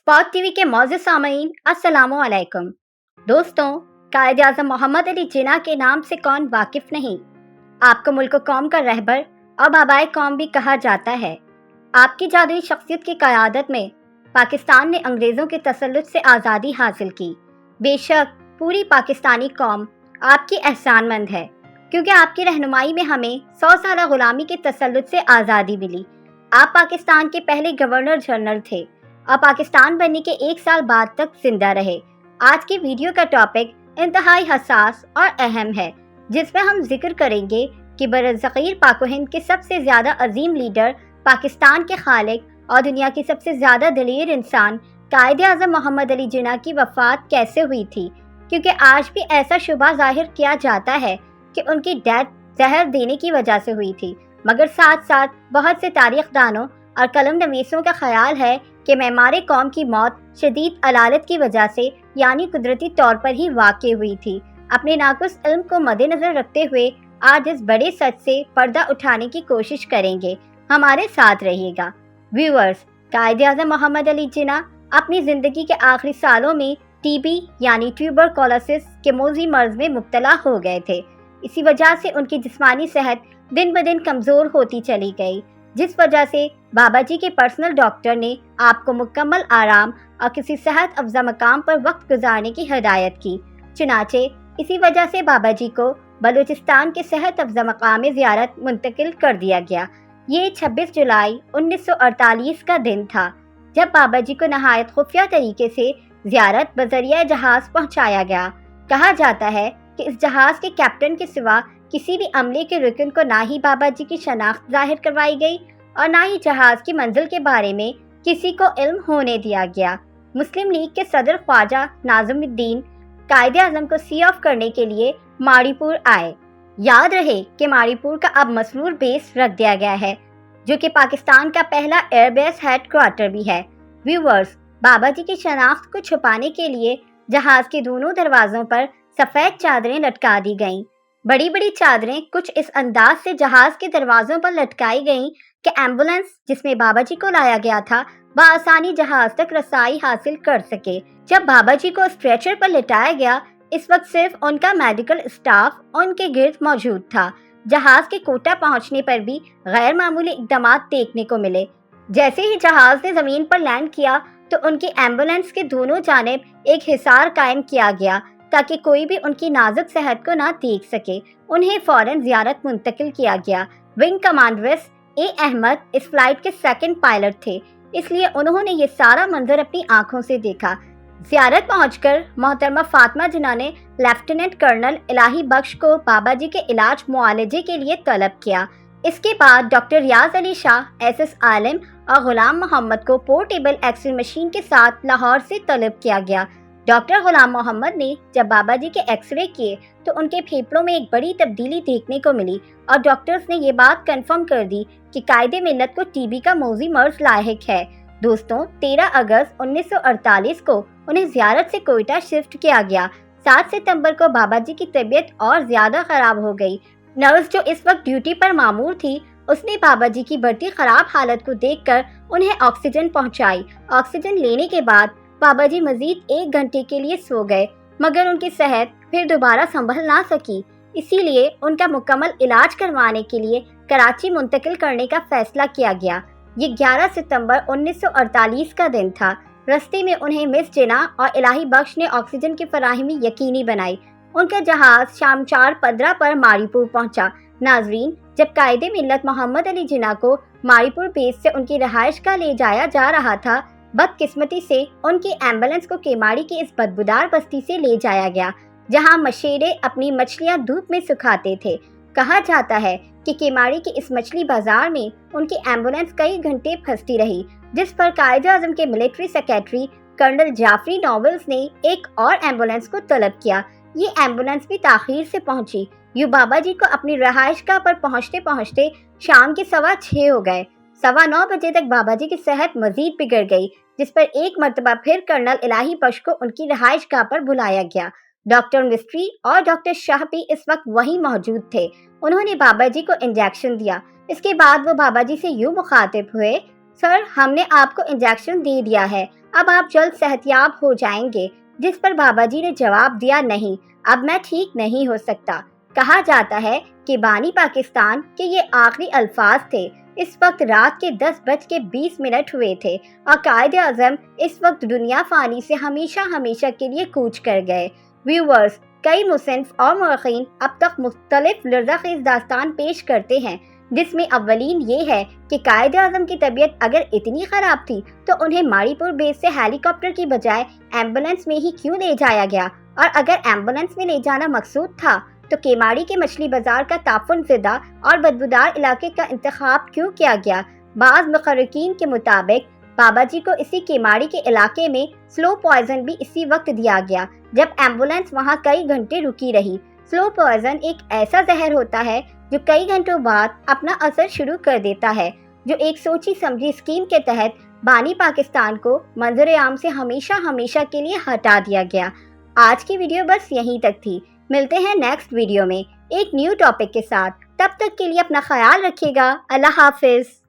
Spot TV के मौजूद सामीन अस्सलामु अलैकुम। दोस्तों, कायद आज़म मोहम्मद अली जिन्ना के नाम से कौन वाकिफ नहीं। आपको मुल्क कौम का रहबर और बाबाए कौम भी कहा जाता है। आपकी जादुई शख्सियत की क़यादत में पाकिस्तान ने अंग्रेज़ों के तसल्लुत से आज़ादी हासिल की। बेशक पूरी पाकिस्तानी कौम आपकी एहसानमंद है, क्योंकि आपकी रहनुमाई में हमें 100 साल गुलामी के तसल्लुत से आज़ादी मिली। आप पाकिस्तान के पहले गवर्नर जनरल थे और पाकिस्तान बनने के 1 साल बाद तक जिंदा रहे। आज की वीडियो का टॉपिक इंतहाई हसास और अहम है, जिसमें हम जिक्र करेंगे कि बरज़ग़ीर पाको हिंद के सबसे ज़्यादा अजीम लीडर, पाकिस्तान के खालिक और दुनिया की सबसे ज़्यादा दलेर इंसान कायद आज़म मोहम्मद अली जिन्ना की वफ़ात कैसे हुई थी। क्योंकि आज भी ऐसा शुबा ज़ाहिर किया जाता है कि उनकी डेथ जहर देने की वजह से हुई थी, मगर साथ साथ बहुत से तारीख़दानों और कलम नवीसों का ख्याल है कि मेमार कौम की मौत शदीद अलालत की वजह से यानी कुदरती तौर पर ही वाक़ई हुई थी। अपने नाक़ुस इल्म को मद्देनज़र रखते हुए आज इस बड़े सच से पर्दा उठाने की कोशिश करेंगे। हमारे साथ रहिएगा। व्यूअर्स, कायद आज़म मोहम्मद अली जिन्ना अपनी ज़िंदगी के आखिरी सालों में टीबी यानी ट्यूबरकुलोसिस के मोज़ी मर्ज़ में मुब्तला हो गए थे। इसी वजह से उनकी जिस्मानी सेहत दिन ब दिन कमज़ोर होती चली गई, जिस वजह से बाबा जी के पर्सनल डॉक्टर ने आपको मुकम्मल आराम और किसी सेहत अफजा मकाम पर वक्त गुजारने की हिदायत की। चुनाचे इसी वजह से बाबा जी को बलूचिस्तान के सेहत अफजा मकाम में ज़ियारत मुंतकिल कर दिया गया। ये 26 जुलाई 1948 का दिन था, जब बाबा जी को नहायत खुफिया तरीके से ज़ियारत बज़रिया जहाज़ पहुँचाया गया। कहा जाता है कि इस जहाज़ के कैप्टन के सिवा किसी भी अमले के रुकन को ना ही बाबा जी की शनाख्त जाहिर करवाई गई और ना ही जहाज़ की मंजिल के बारे में किसी को इल्म होने दिया गया। मुस्लिम लीग के सदर ख्वाजा नाज़िमुद्दीन कायद आज़म को सी ऑफ करने के लिए माड़ीपुर आए। याद रहे कि माड़ीपुर का अब मसरूर बेस रख दिया गया है, जो कि पाकिस्तान का पहला एयरबेस हेड क्वार्टर भी है। व्यूअर्स, बाबा जी की शनाख्त को छुपाने के लिए जहाज़ के दोनों दरवाज़ों पर सफ़ेद चादरें लटका दी गईं। बड़ी बड़ी चादरें कुछ इस अंदाज से जहाज़ के दरवाज़ों पर लटकाई गईं कि एम्बुलेंस जिसमें बाबा जी को लाया गया था बआसानी जहाज़ तक रसाई हासिल कर सके। जब बाबा जी को स्ट्रेचर पर लिटाया गया, इस वक्त सिर्फ उनका मेडिकल स्टाफ उनके गिर्द मौजूद था। जहाज़ के कोटा पहुंचने पर भी गैर मामूली इक़दाम देखने को मिले। जैसे ही जहाज़ ने ज़मीन पर लैंड किया तो उनकी एम्बुलेंस के दोनों जानिब एक हिसार कायम किया गया, ताकि कोई भी उनकी नाजुक सेहत को ना देख सके। उन्हें फौरन ज़ियारत मुंतकिल किया गया। विंग कमांडर ए अहमद इस फ्लाइट के सेकंड पायलट थे, इसलिए उन्होंने ये सारा मंजर अपनी आंखों से देखा। ज़ियारत पहुंचकर मोहतरमा फातिमा जिन्ना ने लेफ्टिनेंट कर्नल इलाही बख्श को बाबा जी के इलाज मुआलजे के लिए तलब किया। इसके बाद डॉक्टर रियाज अली शाह, एसएस आलिम और गुलाम मोहम्मद को पोर्टेबल एक्सरे मशीन के साथ लाहौर से तलब किया गया। डॉक्टर गुलाम मोहम्मद ने जब बाबा जी के एक्सरे किए तो उनके फेफड़ों में एक बड़ी तब्दीली देखने को मिली और डॉक्टर्स ने ये बात कंफर्म कर दी कि कायदे मिल्लत को टीबी का मोज़ी मर्ज लाहिक है। दोस्तों, 13 अगस्त 1948 को उन्हें ज़ियारत से कोयटा शिफ्ट किया गया। 7 सितंबर को बाबा जी की तबीयत और ज़्यादा ख़राब हो गई। नर्स जो इस वक्त ड्यूटी पर मामूर थी, उसने बाबा जी की बढ़ती ख़राब हालत को देखकर उन्हें ऑक्सीजन पहुँचाई। ऑक्सीजन लेने के बाद बाबा जी मजीद 1 घंटे के लिए सो गए, मगर उनकी सेहत फिर दोबारा संभल ना सकी। इसीलिए उनका मुकम्मल इलाज करवाने के लिए कराची मुंतकिल करने का फैसला किया गया। ये 11 सितंबर 1948 का दिन था। रस्ते में उन्हें मिस जिन्ना और इलाही बख्श ने ऑक्सीजन की फराहमी यकीनी बनाई। उनका जहाज़ शाम 4:15 पर माड़ीपुर पहुंचा। नाजरीन, जब कायदे मिल्लत मोहम्मद अली जिन्ना को माड़ीपुर बेस से उनकी रहाइश का ले जाया जा रहा था, बदकिस्मती से उनकी एम्बुलेंस को केमाड़ी की इस बदबूदार बस्ती से ले जाया गया, जहां मछेरे अपनी मछलियां धूप में सुखाते थे। कहा जाता है कि केमाड़ी के इस मछली बाजार में उनकी एम्बुलेंस कई घंटे फंसती रही, जिस पर कायद आज़म के military secretary colonel Geoffrey Knowles ने एक और एम्बुलेंस को तलब किया। ये एम्बुलेंस भी ताखीर से पहुंची। यूँ बाबा जी को अपनी रहाइशगाह पर पहुंचते पहुंचते शाम के 6:15 हो गए। 9:15 बजे तक बाबा जी की सेहत मजीद बिगड़ गई, जिस पर एक मरतबा फिर कर्नल इलाही बख्श को उनकी रहाइशगाह पर बुलाया गया। डॉक्टर मिस्ट्री और डॉक्टर शाह भी इस वक्त वहीं मौजूद थे। उन्होंने बाबा जी को इंजेक्शन दिया। इसके बाद वो बाबा जी से यूँ मुखातिब हुए, سر ہم نے آپ کو انجیکشن دے دیا ہے، اب آپ جلد صحتیاب ہو جائیں گے، جس پر بابا جی نے جواب دیا نہیں، اب میں ٹھیک نہیں ہو سکتا۔ کہا جاتا ہے کہ بانی پاکستان کے یہ آخری الفاظ تھے۔ اس وقت رات کے 10:20 ہوئے تھے اور قائد اعظم اس وقت دنیا فانی سے ہمیشہ ہمیشہ کے لیے کوچ کر گئے۔ ویورز، کئی مصنف اور مورخین اب تک مختلف لرزہ داستان پیش کرتے ہیں، جس میں اولین یہ ہے کہ قائد اعظم کی طبیعت اگر اتنی خراب تھی تو انہیں ماڑی پور بیس سے ہیلی کاپٹر کی بجائے ایمبولینس میں ہی کیوں لے جایا گیا، اور اگر ایمبولینس میں لے جانا مقصود تھا تو کیماڑی کے مچھلی بازار کا تعفن زدہ اور بدبودار علاقے کا انتخاب کیوں کیا گیا؟ بعض مخرقین کے مطابق بابا جی کو اسی کیماڑی کے علاقے میں سلو پوائزن بھی اسی وقت دیا گیا جب ایمبولینس وہاں کئی گھنٹے رکی رہی۔ سلو پوائزن ایک ایسا زہر ہوتا ہے جو کئی گھنٹوں بعد اپنا اثر شروع کر دیتا ہے، جو ایک سوچی سمجھی اسکیم کے تحت بانی پاکستان کو منظر عام سے ہمیشہ ہمیشہ کے لیے ہٹا دیا گیا۔ آج کی ویڈیو بس یہیں تک تھی، ملتے ہیں نیکسٹ ویڈیو میں ایک نیو ٹاپک کے ساتھ، تب تک کے لیے اپنا خیال رکھیے گا۔ اللہ حافظ۔